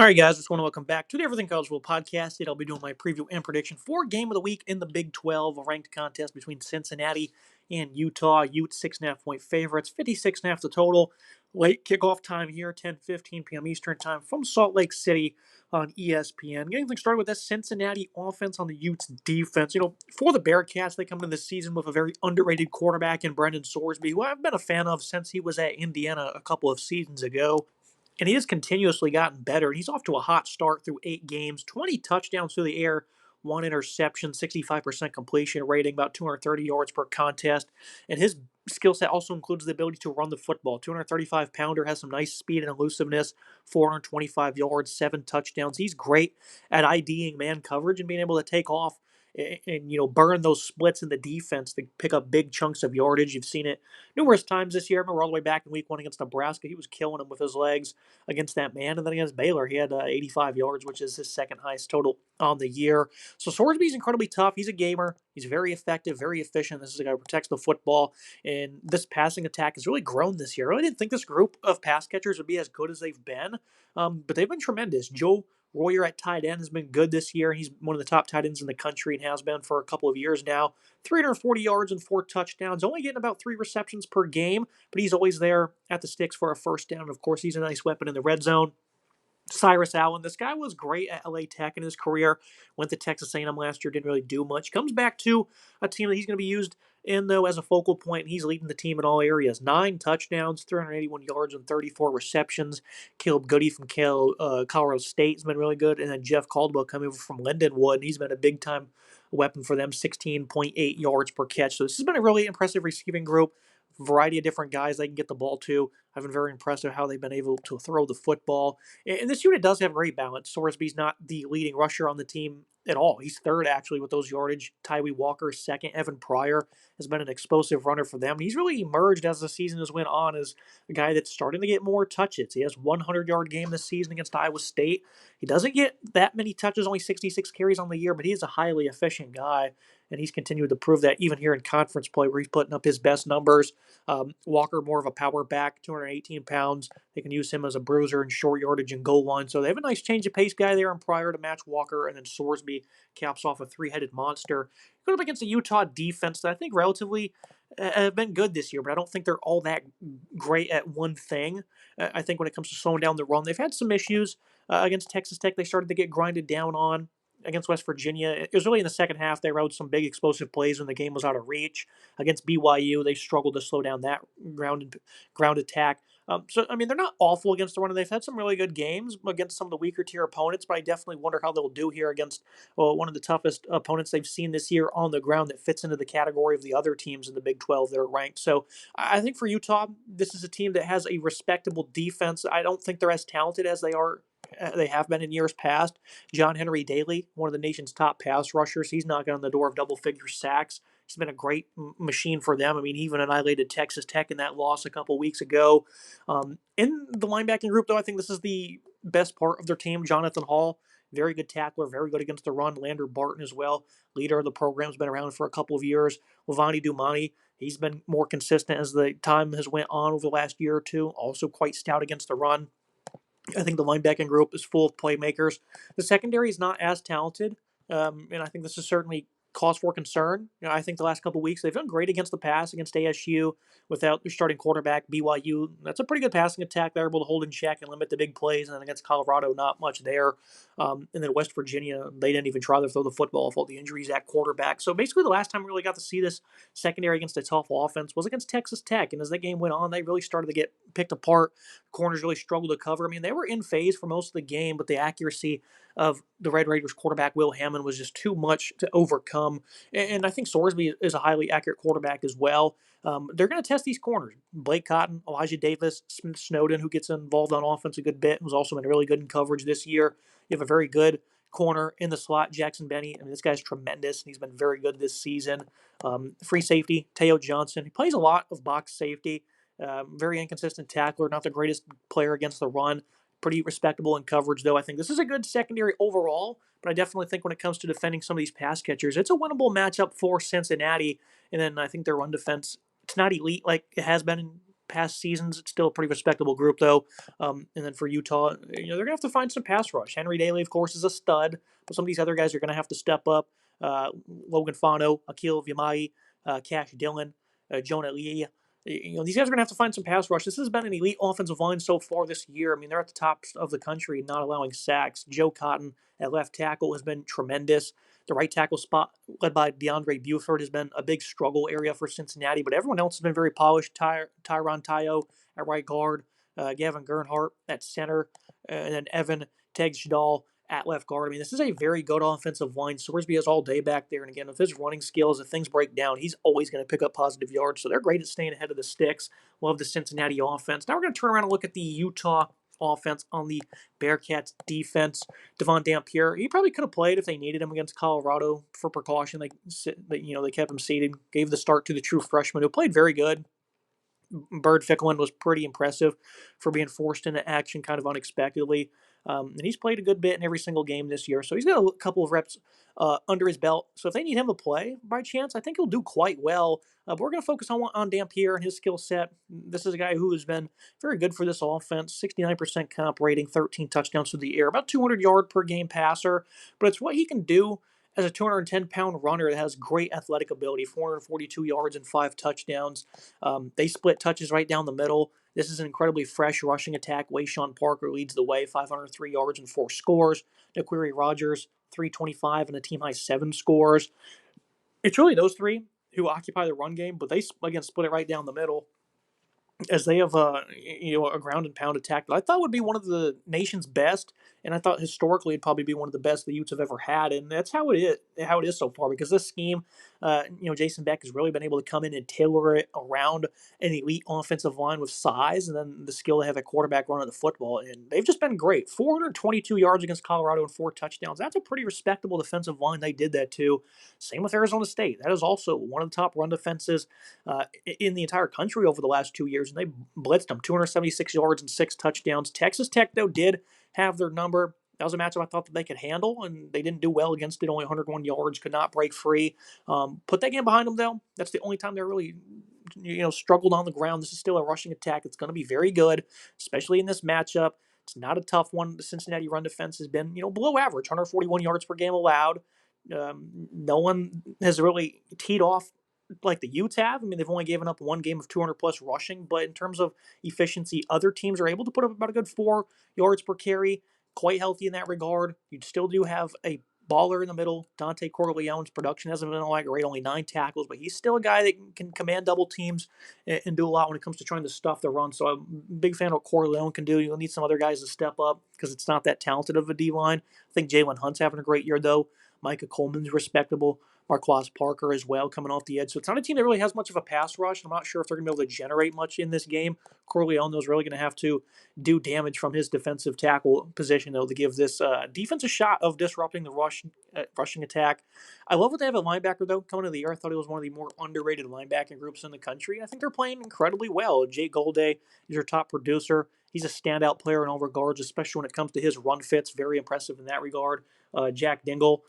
All right, guys, just want to welcome back to the Everything College Football podcast. Today I'll be doing my preview and prediction for game of the week in the Big 12, a ranked contest between Cincinnati and Utah. Ute 6.5 point favorites, 56.5 the total. Late kickoff time here, 10:15 p.m. Eastern time from Salt Lake City on ESPN. Getting things started with this Cincinnati offense on the Utes defense. For the Bearcats, they come into this season with a very underrated quarterback in Brendan Sorsby, who I've been a fan of since he was at Indiana a couple of seasons ago. And he has continuously gotten better. He's off to a hot start through 8 games, 20 touchdowns through the air, 1 interception, 65% completion rating, about 230 yards per contest. And his skill set also includes the ability to run the football. 235-pounder, has some nice speed and elusiveness, 425 yards, 7 touchdowns. He's great at IDing man coverage and being able to take off and burn those splits in the defense to pick up big chunks of yardage. You've seen it numerous times this year. I remember all the way back in week 1 against Nebraska, he was killing them with his legs against that man. And then against Baylor, he had 85 yards, which is his second highest total on the year. So Sorsby's incredibly tough. He's a gamer. He's very effective, very efficient. This is a guy who protects the football. And this passing attack has really grown this year. I really didn't think this group of pass catchers would be as good as they've been, but they've been tremendous. Joe Royer at tight end has been good this year. He's one of the top tight ends in the country and has been for a couple of years now. 340 yards and 4 touchdowns, only getting about 3 receptions per game, but he's always there at the sticks for a first down. Of course, he's a nice weapon in the red zone. Cyrus Allen, this guy was great at LA Tech in his career. Went to Texas A&M last year, didn't really do much. Comes back to a team that he's going to be used in, though, as a focal point, and he's leading the team in all areas. 9 touchdowns, 381 yards, and 34 receptions. Caleb Goody from Colorado State has been really good, and then Jeff Caldwell coming over from Lindenwood, and he's been a big-time weapon for them, 16.8 yards per catch. So this has been a really impressive receiving group. Variety of different guys they can get the ball to. I've been very impressed with how they've been able to throw the football. And this unit does have great balance. Sorsby's not the leading rusher on the team at all. He's third, actually, with those yardage. Tyree Walker is second. Evan Pryor has been an explosive runner for them. He's really emerged as the season has went on as a guy that's starting to get more touches. He has 100-yard game this season against Iowa State. He doesn't get that many touches, only 66 carries on the year, but he's a highly efficient guy. And he's continued to prove that even here in conference play where he's putting up his best numbers. Walker, more of a power back, 218 pounds. They can use him as a bruiser and short yardage and goal line. So they have a nice change of pace guy there in Pryor to match Walker, and then Sorsby caps off a three-headed monster. Going up against the Utah defense that I think relatively have been good this year, but I don't think they're all that great at one thing. I think when it comes to slowing down the run, they've had some issues against Texas Tech. They started to get grinded down on against West Virginia. It was really in the second half they rode some big explosive plays when the game was out of reach. Against BYU, they struggled to slow down that ground attack. They're not awful against the run. They've had some really good games against some of the weaker tier opponents, but I definitely wonder how they'll do here against one of the toughest opponents they've seen this year on the ground that fits into the category of the other teams in the Big 12 that are ranked. So I think for Utah, this is a team that has a respectable defense. I don't think they're as talented as they have been in years past. John Henry Daly, one of the nation's top pass rushers, he's knocking on the door of double-figure sacks. He's been a great machine for them. I mean, he even annihilated Texas Tech in that loss a couple weeks ago. In the linebacking group, though, I think this is the best part of their team. Jonathan Hall, very good tackler, very good against the run. Lander Barton as well, leader of the program's been around for a couple of years. Lavani Dumani, he's been more consistent as the time has went on over the last year or two. Also quite stout against the run. I think the linebacking group is full of playmakers. The secondary is not as talented, and I think this is certainly cause for concern. I think the last couple of weeks they've done great against the pass against ASU without their starting quarterback BYU. That's a pretty good passing attack. They're able to hold in check and limit the big plays. And then against Colorado, not much there. And then West Virginia, they didn't even try to throw the football with all the injuries at quarterback. So basically, the last time we really got to see this secondary against a tough offense was against Texas Tech. And as that game went on, they really started to get picked apart. Corners really struggled to cover. I mean, they were in phase for most of the game, but the accuracy of the Red Raiders quarterback Will Hammond was just too much to overcome. And I think Sorsby is a highly accurate quarterback as well. They're going to test these corners. Blake Cotton, Elijah Davis, Smith Snowden, who gets involved on offense a good bit, who's also been really good in coverage this year. You have a very good corner in the slot, Jackson Benny. I mean, this guy's tremendous, and he's been very good this season. Free safety, Teo Johnson. He plays a lot of box safety. Very inconsistent tackler, not the greatest player against the run. Pretty respectable in coverage, though. I think this is a good secondary overall, but I definitely think when it comes to defending some of these pass catchers, it's a winnable matchup for Cincinnati. And then I think their run defense, it's not elite like it has been in past seasons. It's still a pretty respectable group, though. And then for Utah, they're going to have to find some pass rush. Henry Daly, of course, is a stud, but some of these other guys are going to have to step up. Logan Fano, Akil Viamai, Cash Dillon, Jonah Lee. These guys are going to have to find some pass rush. This has been an elite offensive line so far this year. I mean, they're at the top of the country, not allowing sacks. Joe Cotton at left tackle has been tremendous. The right tackle spot, led by DeAndre Buford, has been a big struggle area for Cincinnati, but everyone else has been very polished. Tyron Tayo at right guard, Gavin Gernhardt at center, and then Evan Tegshdal at left guard. I mean, this is a very good offensive line. Sorsby has all day back there, and again, with his running skills, if things break down, he's always going to pick up positive yards, so they're great at staying ahead of the sticks. Love the Cincinnati offense. Now we're going to turn around and look at the Utah offense on the Bearcats defense. Devon Dampier, he probably could have played if they needed him against Colorado for precaution. They kept him seated, gave the start to the true freshman who played very good. Bird Ficklin was pretty impressive for being forced into action kind of unexpectedly. And he's played a good bit in every single game this year. So he's got a couple of reps under his belt. So if they need him to play by chance, I think he'll do quite well. But we're going to focus on Dampier and his skill set. This is a guy who has been very good for this offense. 69% comp rating, 13 touchdowns through the air, about 200 yard per game passer. But it's what he can do as a 210-pound runner that has great athletic ability, 442 yards and 5 touchdowns. They split touches right down the middle. This is an incredibly fresh rushing attack. Wayshawn Parker leads the way, 503 yards and 4 scores. Naquiri Rogers, 325 and a team-high 7 scores. It's really those three who occupy the run game, but they, again, split it right down the middle, as they have a ground and pound attack that I thought would be one of the nation's best, and I thought historically it'd probably be one of the best the Utes have ever had, and that's how it is so far, because this scheme, Jason Beck has really been able to come in and tailor it around an elite offensive line with size, and then the skill to have a quarterback running the football, and they've just been great. 422 yards against Colorado and 4 touchdowns. That's a pretty respectable defensive line they did that to. Same with Arizona State. That is also one of the top run defenses in the entire country over the last 2 years, and they blitzed them, 276 yards and 6 touchdowns. Texas Tech, though, did have their number. That was a matchup I thought that they could handle, and they didn't do well against it. Only 101 yards, could not break free. Put that game behind them, though. That's the only time they really struggled on the ground. This is still a rushing attack. It's going to be very good, especially in this matchup. It's not a tough one. The Cincinnati run defense has been, below average, 141 yards per game allowed. No one has really teed off like the Utes have. I mean, they've only given up one game of 200 plus rushing, but in terms of efficiency, other teams are able to put up about a good 4 yards per carry. Quite healthy in that regard. You still do have a baller in the middle. Dante Corleone's production hasn't been all that great, only 9 tackles, but he's still a guy that can command double teams and do a lot when it comes to trying to stuff the run. So I'm a big fan of what Corleone can do. You'll need some other guys to step up because it's not that talented of a D-line. I think Jalen Hunt's having a great year, though. Micah Coleman's respectable. Marquaz Parker as well coming off the edge. So it's not a team that really has much of a pass rush. I'm not sure if they're going to be able to generate much in this game. Corleone is really going to have to do damage from his defensive tackle position, though, to give this defense a shot of disrupting the rushing attack. I love what they have at linebacker, though, coming into the year. I thought it was one of the more underrated linebacking groups in the country. I think they're playing incredibly well. Jake Golday is your top producer. He's a standout player in all regards, especially when it comes to his run fits. Very impressive in that regard. Jack Dingle,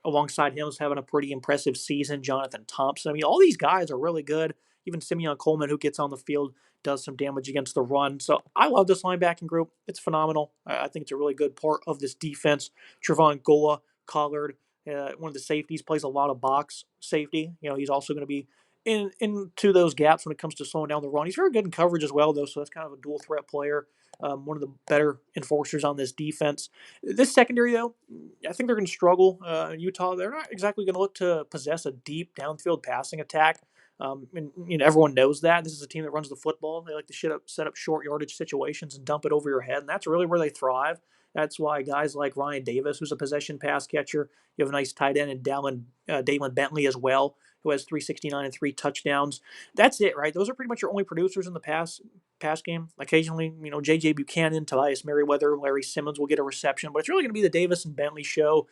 alongside him, is having a pretty impressive season. Jonathan Thompson. I mean, all these guys are really good. Even Simeon Coleman, who gets on the field, does some damage against the run. So I love this linebacking group. It's phenomenal. I think it's a really good part of this defense. Trevon Gola, Collard, one of the safeties, plays a lot of box safety. He's also going to be into those gaps when it comes to slowing down the run. He's very good in coverage as well, though, so that's kind of a dual threat player. One of the better enforcers on this defense. This secondary, though, I think they're going to struggle. Utah, they're not exactly going to look to possess a deep downfield passing attack. And everyone knows that. This is a team that runs the football. They like to set up short yardage situations and dump it over your head, and that's really where they thrive. That's why guys like Ryan Davis, who's a possession pass catcher, you have a nice tight end in Dalen Bentley as well, who has 369 and 3 touchdowns. That's it, right? Those are pretty much your only producers in the pass game. Occasionally, J.J. Buchanan, Tobias Merriweather, Larry Simmons will get a reception, but it's really going to be the Davis and Bentley show.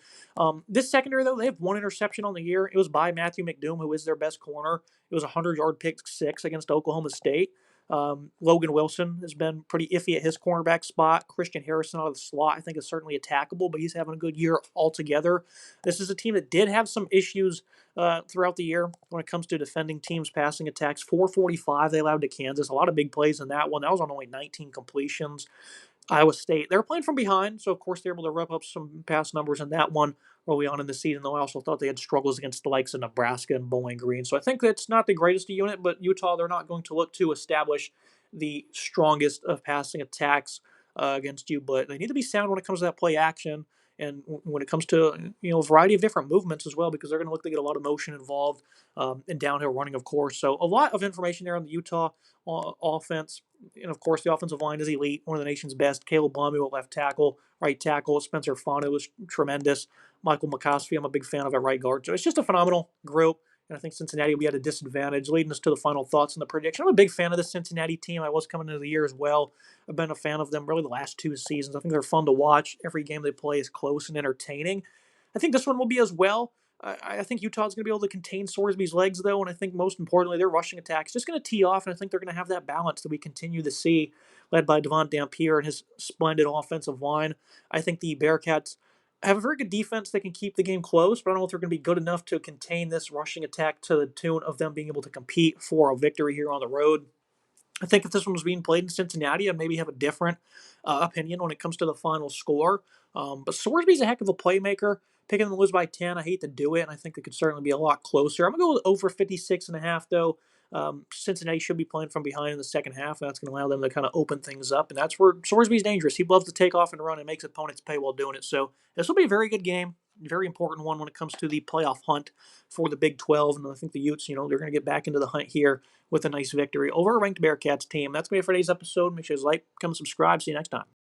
This secondary, though, they have 1 interception on the year. It was by Matthew McDoom, who is their best corner. It was a 100-yard pick 6 against Oklahoma State. Logan Wilson has been pretty iffy at his cornerback spot. Christian Harrison out of the slot, I think, is certainly attackable, but he's having a good year altogether. This is a team that did have some issues throughout the year when it comes to defending teams' passing attacks. 445 they allowed to Kansas. A lot of big plays in that one. That was on only 19 completions. Iowa State, they're playing from behind, so of course they're able to rep up some pass numbers in that one early on in the season, though I also thought they had struggles against the likes of Nebraska and Bowling Green. So I think that's not the greatest unit, but Utah, they're not going to look to establish the strongest of passing attacks against you, but they need to be sound when it comes to that play action and when it comes to a variety of different movements as well, because they're going to look to get a lot of motion involved in downhill running, of course. So a lot of information there on the Utah offense. And of course, the offensive line is elite, one of the nation's best. Caleb Lamy at left tackle, right tackle. Spencer Fano was tremendous. Michael McCoskey, I'm a big fan of at right guard. So it's just a phenomenal group. And I think Cincinnati will be at a disadvantage, leading us to the final thoughts and the prediction. I'm a big fan of the Cincinnati team. I was coming into the year as well. I've been a fan of them really the last 2 seasons. I think they're fun to watch. Every game they play is close and entertaining. I think this one will be as well. I think Utah's going to be able to contain Sorsby's legs, though, and I think most importantly, their rushing attack is just going to tee off, and I think they're going to have that balance that we continue to see, led by Devon Dampier and his splendid offensive line. I think the Bearcats have a very good defense that can keep the game close, but I don't know if they're going to be good enough to contain this rushing attack to the tune of them being able to compete for a victory here on the road. I think if this one was being played in Cincinnati, I'd maybe have a different opinion when it comes to the final score. But Sorsby's a heck of a playmaker. Picking them to lose by 10, I hate to do it, and I think they could certainly be a lot closer. I'm going to go with over 56.5, though. Cincinnati should be playing from behind in the second half, and that's going to allow them to kind of open things up, and that's where Sorsby's dangerous. He loves to take off and run and makes opponents pay while doing it. So this will be a very good game, very important one when it comes to the playoff hunt for the Big 12, and I think the Utes, they're going to get back into the hunt here with a nice victory over a ranked Bearcats team. That's going to be it for today's episode. Make sure you like, come subscribe. See you next time.